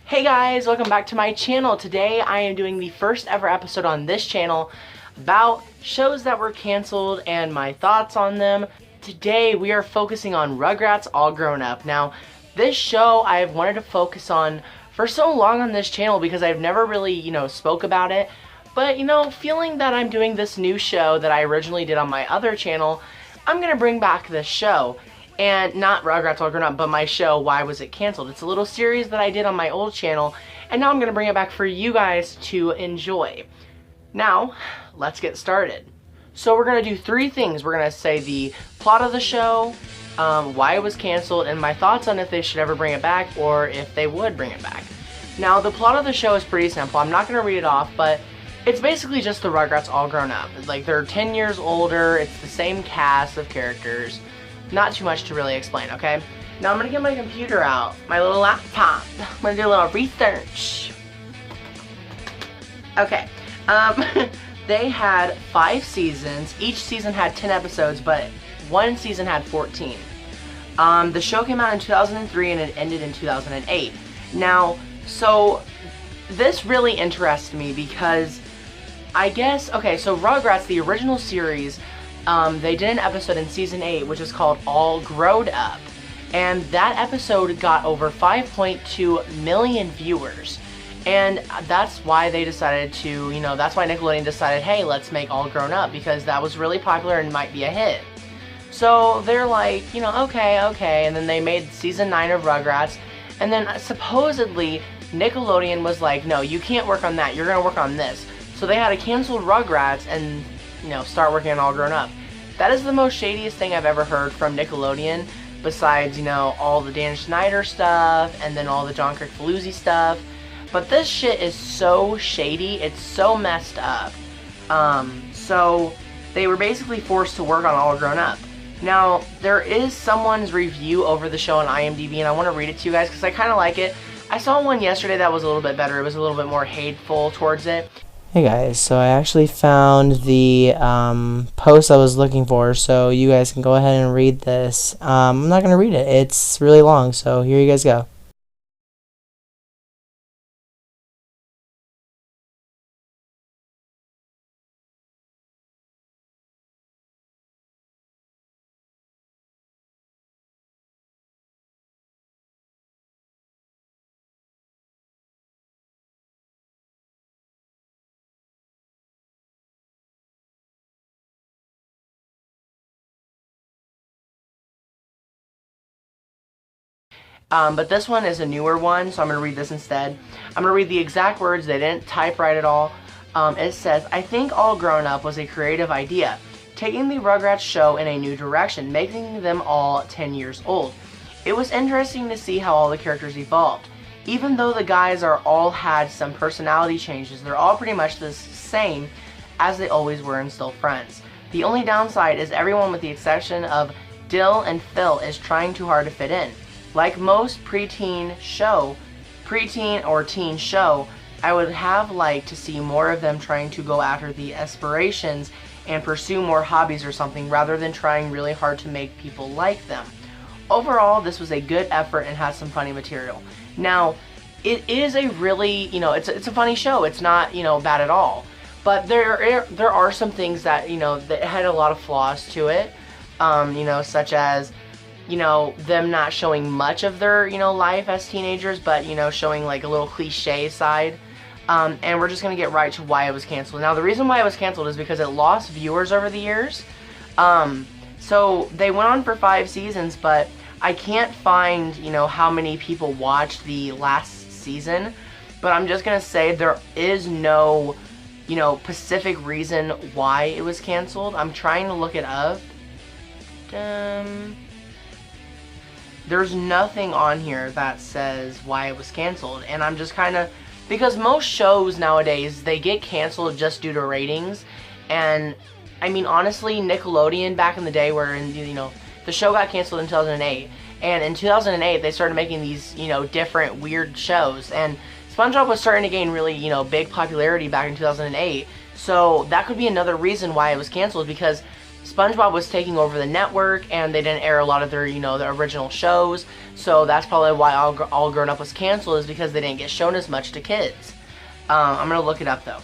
Hey guys, welcome back to my channel. Today I am doing the first ever episode on this channel about shows that were canceled and my thoughts on them. Today we are focusing on Rugrats All Grown Up. Now, this show I've wanted to focus on for so long on this channel because I've never really, spoke about it. But, feeling that I'm doing this new show that I originally did on my other channel, I'm gonna bring back this show. And not Rugrats All Grown Up, but my show, Why Was It Canceled? It's a little series that I did on my old channel, and now I'm going to bring it back for you guys to enjoy. Now, let's get started. So we're going to do three things. We're going to say the plot of the show, why it was canceled, and my thoughts on if they should ever bring it back or if they would bring it back. Now, the plot of the show is pretty simple. I'm not going to read it off, but it's basically just the Rugrats all grown up. Like, they're 10 years older. It's the same cast of characters. Not too much to really explain, okay? Now I'm gonna get my computer out, my little laptop. I'm gonna do a little research. Okay, they had 5 seasons. Each season had 10 episodes, but one season had 14. The show came out in 2003 and it ended in 2008. Now, so this really interests me because I guess, okay, so Rugrats, the original series, they did an episode in season 8 which is called All Growed Up, and that episode got over 5.2 million viewers, and that's why they decided to, that's why Nickelodeon decided, hey, let's make All Grown Up, because that was really popular and might be a hit. So they're like, okay, and then they made season 9 of Rugrats, and then supposedly Nickelodeon was like, no, you can't work on that, you're gonna work on this. So they had to cancel Rugrats and start working on All Grown Up. That is the most shadiest thing I've ever heard from Nickelodeon, besides, all the Dan Schneider stuff, and then all the John Crick-Faluzzi stuff. But this shit is so shady, it's so messed up. So they were basically forced to work on All Grown Up. Now, there is someone's review over the show on IMDb, and I want to read it to you guys, because I kind of like it. I saw one yesterday that was a little bit better. It was a little bit more hateful towards it. Hey guys, so I actually found the post I was looking for, so you guys can go ahead and read this. I'm not going to read it, it's really long, so here you guys go. But this one is a newer one, so I'm going to read this instead. I'm going to read the exact words. They didn't type right at all. It says, I think All Grown Up was a creative idea, taking the Rugrats show in a new direction, making them all 10 years old. It was interesting to see how all the characters evolved. Even though the guys all had some personality changes, they're all pretty much the same as they always were and still friends. The only downside is everyone with the exception of Dill and Phil is trying too hard to fit in. Like most preteen or teen show, I would have liked to see more of them trying to go after the aspirations and pursue more hobbies or something, rather than trying really hard to make people like them. Overall, this was a good effort and has some funny material. Now, it is a really, it's a funny show. It's not, bad at all. But there are some things that, that had a lot of flaws to it, such as, them not showing much of their, life as teenagers, but, showing like a little cliche side. And we're just going to get right to why it was canceled. Now, the reason why it was canceled is because it lost viewers over the years. So they went on for 5 seasons, but I can't find, how many people watched the last season. But I'm just going to say there is no, specific reason why it was canceled. I'm trying to look it up. There's nothing on here that says why it was canceled, and I'm just kind of, because most shows nowadays, they get canceled just due to ratings, and I mean, honestly, Nickelodeon back in the day, where, the show got canceled in 2008, And in 2008, they started making these, you know, different weird shows. And SpongeBob was starting to gain really, you know, big popularity back in 2008. So that could be another reason why it was canceled, because SpongeBob was taking over the network and they didn't air a lot of their, you know, the original shows. So that's probably why All Grown Up was canceled, is because they didn't get shown as much to kids. I'm going to look it up though.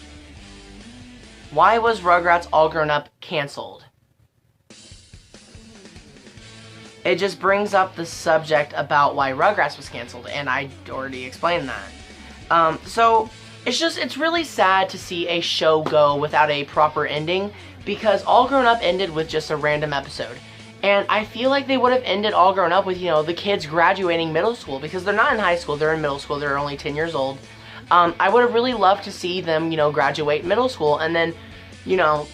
Why was Rugrats All Grown Up canceled? It just brings up the subject about why Rugrats was canceled, and I already explained that. So it's really sad to see a show go without a proper ending, because All Grown Up ended with just a random episode. And I feel like they would have ended All Grown Up with, you know, the kids graduating middle school, because they're not in high school, they're in middle school, they're only 10 years old. I would have really loved to see them, you know, graduate middle school, and then, you know,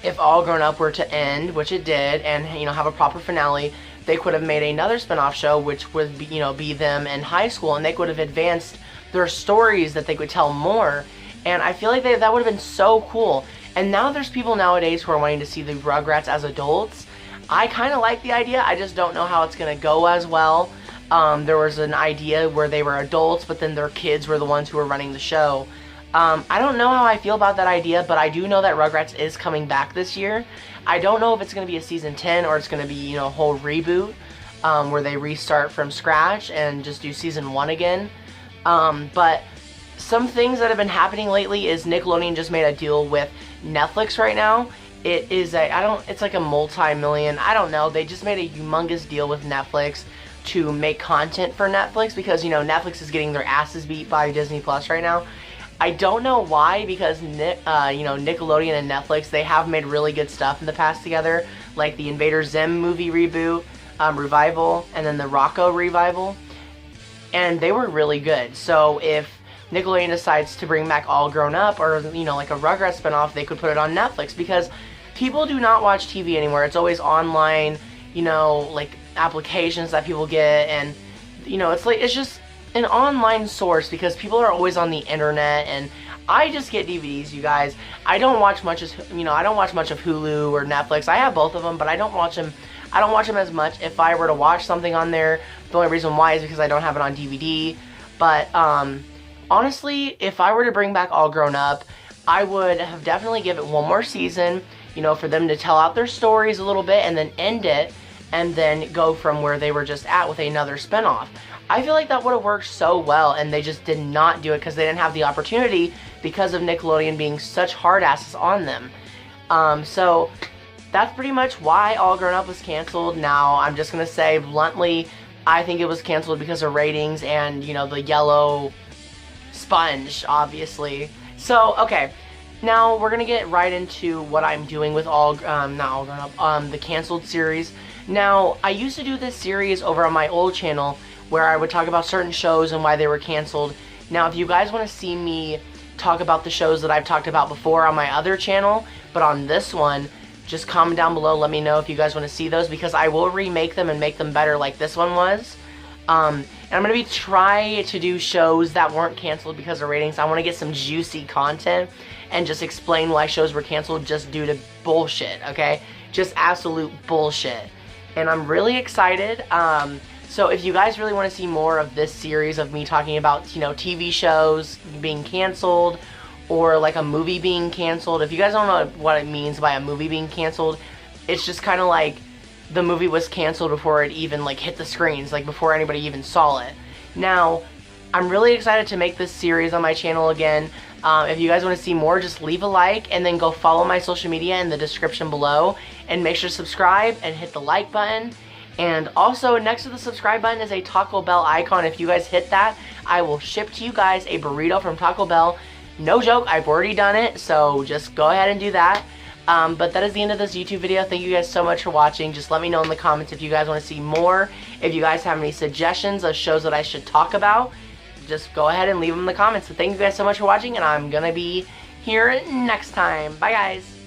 if All Grown Up were to end, which it did, and, you know, have a proper finale, they could have made another spin-off show, which would be, you know, be them in high school, and they could have advanced their stories that they could tell more. And I feel like that would have been so cool. And now there's people nowadays who are wanting to see the Rugrats as adults. I kind of like the idea. I just don't know how it's going to go as well. There was an idea where they were adults, but then their kids were the ones who were running the show. I don't know how I feel about that idea, but I do know that Rugrats is coming back this year. I don't know if it's going to be a season 10 or it's going to be, you know, a whole reboot where they restart from scratch and just do season 1 again. But some things that have been happening lately is Nickelodeon just made a deal with Netflix right now. It is it's like a multi-million, I don't know, they just made a humongous deal with Netflix to make content for Netflix, because, you know, Netflix is getting their asses beat by Disney Plus right now. I don't know why, because, you know, Nickelodeon and Netflix, they have made really good stuff in the past together, like the Invader Zim movie reboot, revival, and then the Rocco revival, and they were really good. So if Nickelodeon decides to bring back All Grown Up, or, you know, like a Rugrats spinoff, they could put it on Netflix, because people do not watch TV anymore. It's always online, you know, like applications that people get, and, you know, it's just an online source, because people are always on the internet. And I just get DVDs, you guys. I don't watch much of Hulu or Netflix. I have both of them, but I don't watch them as much. If I were to watch something on there, the only reason why is because I don't have it on DVD. But honestly, if I were to bring back All Grown Up, I would have definitely give it one more season, you know, for them to tell out their stories a little bit, and then end it, and then go from where they were just at with another spinoff. I feel like that would have worked so well, and they just did not do it because they didn't have the opportunity, because of Nickelodeon being such hard asses on them. So that's pretty much why All Grown Up was canceled. Now, I'm just going to say bluntly, I think it was canceled because of ratings and, you know, the yellow sponge, obviously. So, okay. Now, we're going to get right into what I'm doing with not All Grown Up, the canceled series. Now, I used to do this series over on my old channel, where I would talk about certain shows and why they were canceled. Now, if you guys want to see me talk about the shows that I've talked about before on my other channel, but on this one, just comment down below, let me know if you guys want to see those, because I will remake them and make them better like this one was. And I'm going to try to do shows that weren't canceled because of ratings. I want to get some juicy content and just explain why shows were canceled just due to bullshit, okay? Just absolute bullshit. And I'm really excited. So if you guys really want to see more of this series of me talking about, you know, TV shows being canceled, or like a movie being canceled, if you guys don't know what it means by a movie being canceled, it's just kind of like the movie was canceled before it even like hit the screens, like before anybody even saw it. Now, I'm really excited to make this series on my channel again. If you guys want to see more, just leave a like, and then go follow my social media in the description below, and make sure to subscribe and hit the like button. And also, next to the subscribe button is a Taco Bell icon. If you guys hit that, I will ship to you guys a burrito from Taco Bell. No joke, I've already done it, so just go ahead and do that. But that is the end of this YouTube video. Thank you guys so much for watching. Just let me know in the comments if you guys want to see more. If you guys have any suggestions of shows that I should talk about, just go ahead and leave them in the comments. So thank you guys so much for watching, and I'm going to be here next time. Bye, guys.